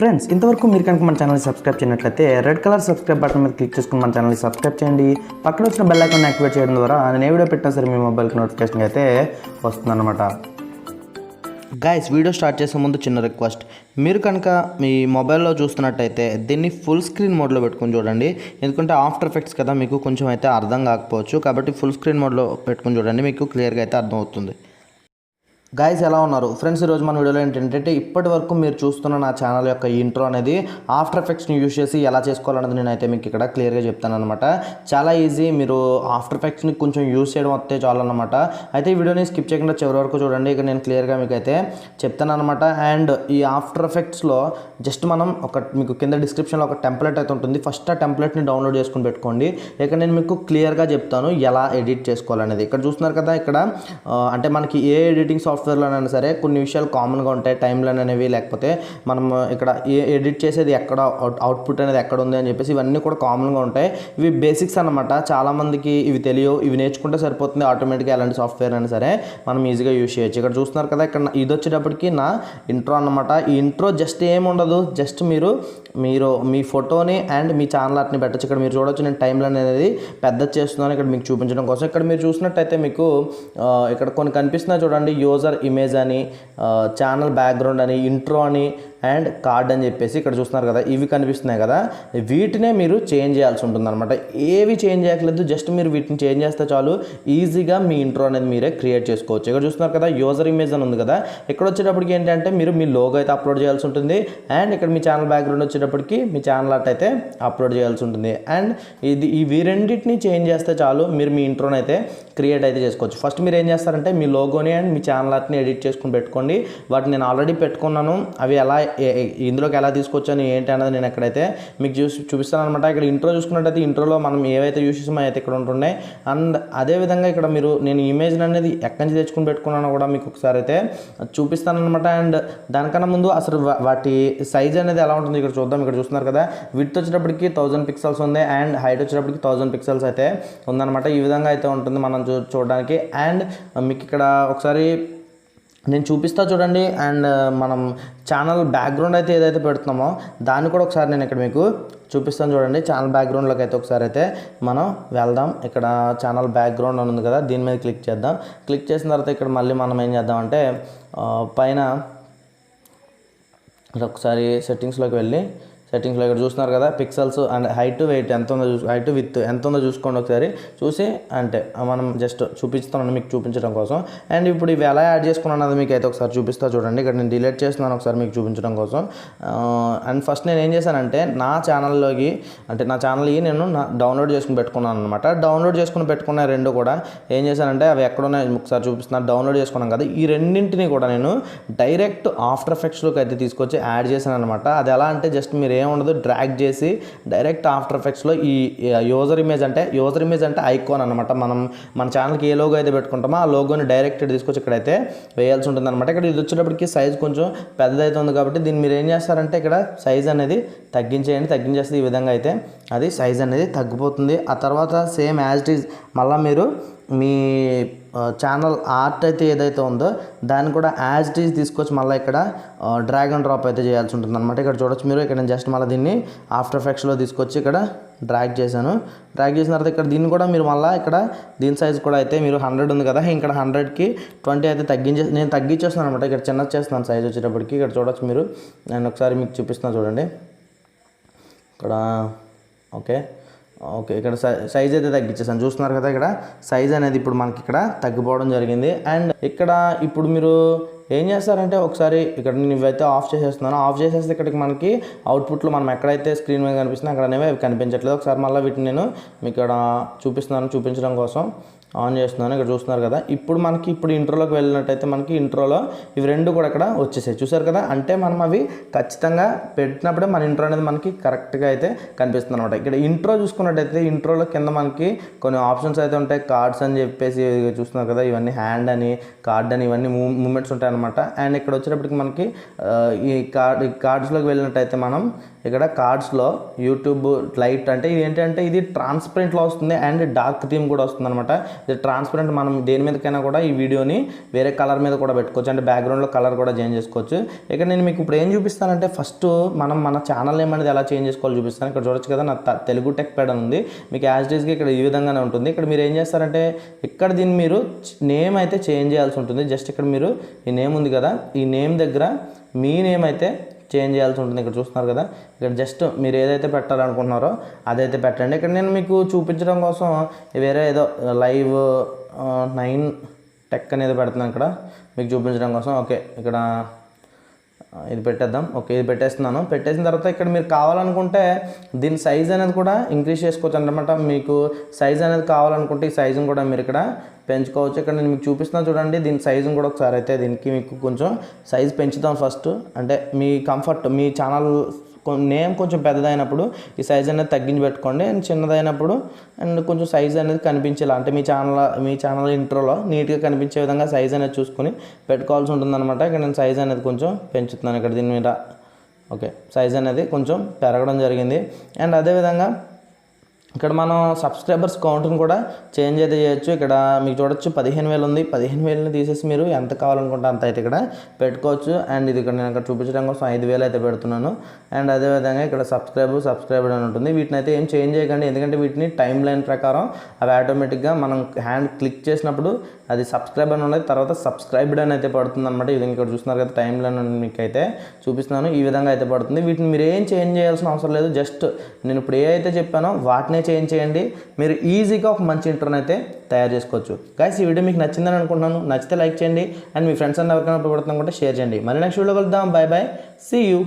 Friends ఇంతవరకు మీరు కనుక మన ఛానల్ని సబ్స్క్రైబ్ చేయనట్లయితే రెడ్ కలర్ సబ్స్క్రైబ్ బటన్ మీద క్లిక్ చేసుకుని మన ఛానల్ని సబ్స్క్రైబ్ చేయండి. పక్కన వచ్చిన బెల్ ఐకాన్ యాక్టివేట్ చేయడం ద్వారా నేను ఏ వీడియో పెట్టినా సరే మీ మొబైల్కి నోటిఫికేషన్ అయితే వస్తుందన్నమాట. గైస్, వీడియో స్టార్ట్ చేసే ముందు చిన్న రిక్వెస్ట్, మీరు కనుక మీ మొబైల్లో చూస్తున్నట్టయితే దీన్ని ఫుల్ స్క్రీన్ మోడ్లో పెట్టుకుని చూడండి. ఎందుకంటే ఆఫ్టర్ ఎఫెక్ట్స్ కదా, మీకు కొంచెం అయితే అర్థం కాకపోవచ్చు. కాబట్టి ఫుల్ స్క్రీన్ మోడ్లో పెట్టుకుని చూడండి, మీకు క్లియర్గా అయితే అర్థం అవుతుంది. గైస్, ఎలా ఉన్నారు ఫ్రెండ్స్? ఈరోజు మన వీడియోలో ఏంటంటే ఇప్పటి వరకు మీరు చూస్తున్న నా ఛానల్ యొక్క ఇంట్రో అనేది ఆఫ్టర్ ఎఫెక్ట్స్ని యూజ్ చేసి ఎలా చేసుకోవాలన్నది నేనైతే మీకు ఇక్కడ క్లియర్గా చెప్తాను అనమాట. చాలా ఈజీ, మీరు ఆఫ్టర్ ఎఫెక్ట్స్ని కొంచెం యూజ్ చేయడం వస్తే చాలు అనమాట. అయితే ఈ వీడియోని స్కిప్ చేయకుండా చివరి వరకు చూడండి, ఇక నేను క్లియర్గా మీకు అయితే చెప్తాను అనమాట. అండ్ ఈ ఆఫ్టర్ ఎఫెక్ట్స్లో జస్ట్ మనం మీకు కింద డిస్క్రిప్షన్లో ఒక టెంప్లెట్ అయితే ఉంటుంది. ఫస్ట్ ఆ టెంప్లెట్ని డౌన్లోడ్ చేసుకుని పెట్టుకోండి. ఇక నేను మీకు క్లియర్గా చెప్తాను ఎలా ఎడిట్ చేసుకోవాలనేది. ఇక్కడ చూస్తున్నారు కదా, ఇక్కడ అంటే మనకి ఏ ఎడిటింగ్ సాఫ్ట్వేర్లోనైనా సరే కొన్ని విషయాలు కామన్గా ఉంటాయి. టైం లైన్ అనేవి, లేకపోతే మనం ఇక్కడ ఎడిట్ చేసేది ఎక్కడ, అవుట్పుట్ అనేది ఎక్కడ ఉంది అని చెప్పేసి ఇవన్నీ కూడా కామన్గా ఉంటాయి. ఇవి బేసిక్స్ అనమాట. చాలామందికి ఇవి తెలియవు. ఇవి నేర్చుకుంటే సరిపోతుంది. ఆటోమేటిక్గా ఎలాంటి సాఫ్ట్వేర్ అయినా సరే మనం ఈజీగా యూజ్ చేయొచ్చు. ఇక్కడ చూస్తున్నారు కదా, ఇక్కడ ఇది వచ్చేటప్పటికి నా ఇంట్రో అనమాట. ఈ ఇంట్రో జస్ట్ ఏముండదు, జస్ట్ మీరు మీ ఫోటోని అండ్ మీ ఛానల్ ఆర్ట్ని పెట్టచ్చు. ఇక్కడ మీరు చూడవచ్చు, నేను టైం లైన్ అనేది పెద్ద చేస్తున్నాను ఇక్కడ మీకు చూపించడం కోసం. ఇక్కడ మీరు చూసినట్టయితే మీకు ఇక్కడ కొన్ని కనిపిస్తున్నాయి చూడండి, యూజర్ ఇమేజ్ అని, ఛానల్ బ్యాక్గ్రౌండ్ అని, ఇంట్రో అని అండ్ కార్డ్ అని చెప్పేసి ఇక్కడ చూస్తున్నారు కదా, ఇవి కనిపిస్తున్నాయి కదా. వీటినే మీరు చేంజ్ చేయాల్సి ఉంటుంది అనమాట. ఏవి చేంజ్ చేయట్లేదు, జస్ట్ మీరు వీటిని చేంజ్ చేస్తే చాలు, ఈజీగా మీ ఇంట్రో అనేది మీరే క్రియేట్ చేసుకోవచ్చు. ఇక్కడ చూస్తున్నారు కదా, యూజర్ ఇమేజ్ అని ఉంది కదా. ఇక్కడ వచ్చేటప్పటికి ఏంటంటే మీరు మీ లోగో అయితే అప్లోడ్ చేయాల్సి ఉంటుంది. అండ్ ఇక్కడ మీ ఛానల్ బ్యాక్గ్రౌండ్ వచ్చేటప్పటికి మీ ఛానల్ ఆర్ట్ అయితే అప్లోడ్ చేయాల్సి ఉంటుంది. అండ్ ఇవి రెండింటిని చేంజ్ చేస్తే చాలు, మీరు మీ ఇంట్రోని అయితే క్రియేట్ అయితే చేసుకోవచ్చు. ఫస్ట్ మీరు ఏం చేస్తారంటే మీ లోగోని అండ్ మీ ఛానల్ ఆర్ట్ని ఎడిట్ చేసుకుని పెట్టుకోండి. వాటిని నేను ఆల్రెడీ పెట్టుకున్నాను. అవి ఎలా ఇందులోకి ఎలా తీసుకొచ్చాను ఏంటి అన్నది నేను ఎక్కడైతే మీకు చూపిస్తాను అనమాట. ఇక్కడ ఇంట్రో చూసుకున్నట్టయితే ఇంట్రోలో మనం ఏవైతే యూస్ చేసామో అయితే ఇక్కడ ఉంటున్నాయి. అండ్ అదేవిధంగా ఇక్కడ నేను ఇమేజ్ అనేది ఎక్కడి నుంచి తెచ్చుకుని పెట్టుకున్నానో కూడా మీకు ఒకసారి అయితే చూపిస్తాను అనమాట. అండ్ దానికన్నా ముందు అసలు వాటి సైజ్ అనేది ఎలా ఉంటుంది ఇక్కడ చూద్దాం. ఇక్కడ చూస్తున్నారు కదా, విడ్త్ వచ్చేటప్పటికి 1000 పిక్సెల్స్ ఉంది అండ్ హైట్ వచ్చేటప్పటికి 1000 పిక్సెల్స్ అయితే ఉందన్నమాట. ఈ విధంగా అయితే ఉంటుంది మనం చూడడానికి. అండ్ మీకు ఇక్కడ ఒకసారి నేను చూపిస్తా చూడండి. అండ్ మనం ఛానల్ బ్యాక్గ్రౌండ్ అయితే ఏదైతే పెడుతున్నామో దాన్ని కూడా ఒకసారి నేను ఇక్కడ మీకు చూపిస్తాను చూడండి. ఛానల్ బ్యాక్గ్రౌండ్లోకి అయితే ఒకసారి అయితే మనం వెళ్దాం. ఇక్కడ ఛానల్ బ్యాక్గ్రౌండ్ అని ఉంది కదా, దీని మీద క్లిక్ చేద్దాం. క్లిక్ చేసిన తర్వాత ఇక్కడ మళ్ళీ మనం ఏం చేద్దామంటే పైన ఒకసారి సెట్టింగ్స్లోకి వెళ్ళి, సెట్టింగ్స్లో ఇక్కడ చూస్తున్నారు కదా, పిక్సెల్స్ అండ్ హైట్ వెయిట్ ఎంత ఉందో హైట్ విత్ ఎంత ఉందో చూసుకోండి ఒకసారి. చూసి అంటే మనం జస్ట్ చూపిస్తున్నాను మీకు చూపించడం కోసం. అండ్ ఇప్పుడు ఇవి ఎలా యాడ్ చేసుకున్నాను అది మీకు అయితే ఒకసారి చూపిస్తా చూడండి. ఇక్కడ నేను డిలీట్ చేస్తున్నాను ఒకసారి మీకు చూపించడం కోసం. అండ్ ఫస్ట్ నేను ఏం చేశానంటే నా ఛానల్కి నేను డౌన్లోడ్ చేసుకుని పెట్టుకున్నాను అనమాట. డౌన్లోడ్ చేసుకుని పెట్టుకున్న రెండు కూడా ఏం చేశానంటే అవి ఎక్కడున్నాయి ఒకసారి చూపిస్తున్నాను. డౌన్లోడ్ చేసుకున్నాను కదా, ఈ రెండింటిని కూడా నేను డైరెక్ట్ ఆఫ్టర్ ఎఫెక్ట్స్లోకి అయితే తీసుకొచ్చి యాడ్ చేశాను అనమాట. అది ఎలా అంటే జస్ట్ మీరు ఏముండదు, డ్రాగ్ చేసి డైరెక్ట్ ఆఫ్టర్ ఎఫెక్ట్స్లో ఈ యూజర్ ఇమేజ్ అంటే ఐకాన్ అనమాట. మన ఛానల్కి ఏ లోగో అయితే పెట్టుకుంటామో ఆ లోగోని డైరెక్ట్ తీసుకొచ్చి ఇక్కడైతే వేయాల్సి ఉంటుంది అనమాట. ఇక్కడ ఇది వచ్చేటప్పటికి సైజ్ కొంచెం పెద్దదైతుంది కాబట్టి దీన్ని మీరు ఏం చేస్తారంటే ఇక్కడ సైజ్ అనేది తగ్గించేస్తే ఈ విధంగా అయితే అది సైజ్ అనేది తగ్గిపోతుంది. ఆ తర్వాత సేమ్ యాజ్ ఇట్ ఈజ్ మళ్ళీ మీరు మీ ఛానల్ ఆర్ట్ అయితే ఏదైతే ఉందో దాన్ని కూడా యాజ్ ఇట్ ఈజ్ తీసుకొచ్చి మళ్ళీ ఇక్కడ డ్రాగ్ అండ్ డ్రాప్ అయితే చేయాల్సి ఉంటుంది అనమాట. ఇక్కడ చూడొచ్చు మీరు, ఇక్కడ నేను జస్ట్ మళ్ళీ దీన్ని ఆఫ్టర్ ఎఫెక్ట్స్లో తీసుకొచ్చి ఇక్కడ డ్రాగ్ చేశాను. డ్రాగ్ చేసిన తర్వాత ఇక్కడ దీన్ని కూడా మీరు మళ్ళీ ఇక్కడ దీని సైజ్ కూడా అయితే మీరు 100 ఉంది కదా, ఇక్కడ 100కి 20 అయితే నేను తగ్గించేస్తున్నాను అనమాట. ఇక్కడ చిన్నది చేస్తున్నాను సైజ్ వచ్చేటప్పటికి. ఇక్కడ చూడొచ్చు మీరు, నేను ఒకసారి మీకు చూపిస్తున్నాను చూడండి. ఇక్కడ ఓకే ఇక్కడ సైజ్ అయితే తగ్గించేసాను. చూస్తున్నారు కదా, ఇక్కడ సైజ్ అనేది ఇప్పుడు మనకి ఇక్కడ తగ్గిపోవడం జరిగింది. అండ్ ఇక్కడ ఇప్పుడు మీరు ఏం చేస్తారంటే ఒకసారి ఇక్కడ నేను ఇవైతే ఆఫ్ చేసేస్తున్నాను. ఆఫ్ చేసేస్తే ఇక్కడికి మనకి అవుట్పుట్లో మనం ఎక్కడైతే స్క్రీన్ మీద కనిపిస్తుందో అక్కడ అనేవి కనిపించట్లేదు. ఒకసారి మళ్ళీ వీటిని నేను మీకు ఇక్కడ చూపించడం కోసం ఆన్ చేస్తున్నాను. ఇక్కడ చూస్తున్నారు కదా, ఇప్పుడు ఇంట్రోలోకి వెళ్ళినట్టయితే మనకి ఇంట్రోలో ఇవి రెండు కూడా ఇక్కడ వచ్చేసాయి. చూసారు కదా, అంటే మనం అవి ఖచ్చితంగా పెట్టినప్పుడే మన ఇంట్రో అనేది మనకి కరెక్ట్గా అయితే కనిపిస్తుంది అనమాట. ఇక్కడ ఇంట్రో చూసుకున్నట్టయితే ఇంట్రోలో కింద మనకి కొన్ని ఆప్షన్స్ అయితే ఉంటాయి. కార్డ్స్ అని చెప్పేసి చూస్తున్నారు కదా, ఇవన్నీ హ్యాండ్ అని, కార్డ్ అని, ఇవన్నీ మూమెంట్స్ ఉంటాయి అనమాట. అనమాట. అండ్ ఇక్కడ వచ్చేటప్పటికి మనకి ఈ కార్డ్స్లోకి వెళ్ళినట్టయితే మనం ఇక్కడ కార్డ్స్లో యూట్యూబ్ లైట్ అంటే ఇది ఏంటంటే ఇది ట్రాన్స్పరెంట్లో వస్తుంది అండ్ డార్క్ థీమ్ కూడా వస్తుంది అనమాట. ఇది ట్రాన్స్పరెంట్, మనం దేని మీదకైనా కూడా ఈ వీడియోని వేరే కలర్ మీద కూడా పెట్టుకోవచ్చు, అంటే బ్యాక్గ్రౌండ్లో కలర్ కూడా చేంజ్ చేసుకోవచ్చు. ఇక్కడ నేను మీకు ఇప్పుడు ఏం చూపిస్తానంటే ఫస్ట్ మన ఛానల్ నేమ్ అనేది ఎలా చేంజ్ చేసుకోవాలో చూపిస్తాను. ఇక్కడ చూడొచ్చు కదా, నా తెలుగు టెక్ ప్యాడ్ అని ఉంది. మీకు యాజ్ డీస్గా ఇక్కడ ఈ విధంగానే ఉంటుంది. ఇక్కడ మీరు ఏం చేస్తారంటే ఇక్కడ దీన్ని మీరు నేమ్ అయితే చేంజ్ చేయాల్సి ఉంటుంది. జస్ట్ ఇక్కడ మీరు ఈ నేమ్ ఉంది కదా, ఈ నేమ్ దగ్గర మీ నేమ్ అయితే చేంజ్ చేయాల్సి ఉంటుంది. ఇక్కడ చూస్తున్నారు కదా, ఇక్కడ జస్ట్ మీరు ఏదైతే పెట్టాలనుకుంటున్నారో అదైతే పెట్టండి. ఇక్కడ నేను మీకు చూపించడం కోసం వేరే ఏదో లైవ్ 9 టెక్ అనేది పెడుతున్నాను ఇక్కడ మీకు చూపించడం కోసం. ఓకే, ఇక్కడ ఇది పెట్టేద్దాం. ఓకే, ఇది పెట్టేస్తున్నాను. పెట్టేసిన తర్వాత ఇక్కడ మీరు కావాలనుకుంటే దీని సైజ్ అనేది కూడా ఇంక్రీజ్ చేసుకోవచ్చు అన్నమాట. మీకు సైజ్ అనేది కావాలనుకుంటే ఈ సైజుని కూడా మీరు ఇక్కడ పెంచుకోవచ్చు. ఇక్కడ నేను మీకు చూపిస్తున్నాను చూడండి, దీని సైజుని కూడా ఒకసారి అయితే దీనికి మీకు కొంచెం సైజ్ పెంచుదాం ఫస్ట్. అంటే మీ కంఫర్ట్, మీ ఛానల్ నేమ్ కొంచెం పెద్దదైనప్పుడు ఈ సైజ్ అనేది తగ్గించి పెట్టుకోండి, అండ్ చిన్నదైనప్పుడు అండ్ కొంచెం సైజ్ అనేది కనిపించేలా, అంటే మీ ఛానల్ ఇంట్రోలో నీట్గా కనిపించే విధంగా సైజ్ అనేది చూసుకొని పెట్టుకోవాల్సి ఉంటుందన్నమాట. ఇక్కడ నేను సైజ్ అనేది కొంచెం పెంచుతున్నాను ఇక్కడ దీని మీద. ఓకే, సైజ్ అనేది కొంచెం పెరగడం జరిగింది. అండ్ అదేవిధంగా ఇక్కడ మనం సబ్స్క్రైబర్స్ కౌంట్ని కూడా చేంజ్ అయితే చేయొచ్చు. ఇక్కడ మీకు చూడొచ్చు 15,000 ఉంది. 15,000ని తీసేసి మీరు ఎంత కావాలనుకుంటే అంత అయితే ఇక్కడ పెట్టుకోవచ్చు. అండ్ ఇది ఇక్కడ నేను ఇక్కడ చూపించడం కోసం 5,000 అయితే పెడుతున్నాను. అండ్ అదేవిధంగా ఇక్కడ సబ్స్క్రైబర్డ్ అని ఉంటుంది. వీటిని అయితే ఏం చేంజ్ చేయకండి, ఎందుకంటే వీటిని టైం లైన్ ప్రకారం అవి ఆటోమేటిక్గా మనం హ్యాండ్ క్లిక్ చేసినప్పుడు అది సబ్స్క్రైబ్ అని ఉన్నది, తర్వాత సబ్స్క్రైబ్డ్ అని అయితే పడుతుంది అనమాట. ఇది ఇక్కడ చూస్తున్నారు కదా, టైం లైన్ మీకు అయితే చూపిస్తున్నాను, ఈ విధంగా అయితే పడుతుంది. వీటిని మీరు ఏం చేంజ్ చేయాల్సిన అవసరం లేదు. జస్ట్ నేను ఇప్పుడు ఏ అయితే చెప్పానో వాటినే చేంజ్ చేయండి. మీరు ఈజీగా ఒక మంచి ఇంట్రోని అయితే తయారు చేసుకోవచ్చు. గైస్, ఈ వీడియో మీకు నచ్చిందని అనుకుంటున్నాను. నచ్చితే లైక్ చేయండి అండ్ మీ ఫ్రెండ్స్ అందరూ ఎవరికైనా ఉపయోగపడుతుందనుకుంటే షేర్ చేయండి. మళ్ళీ నెక్స్ట్ వీడియో కలుద్దాం. Bye bye, see you.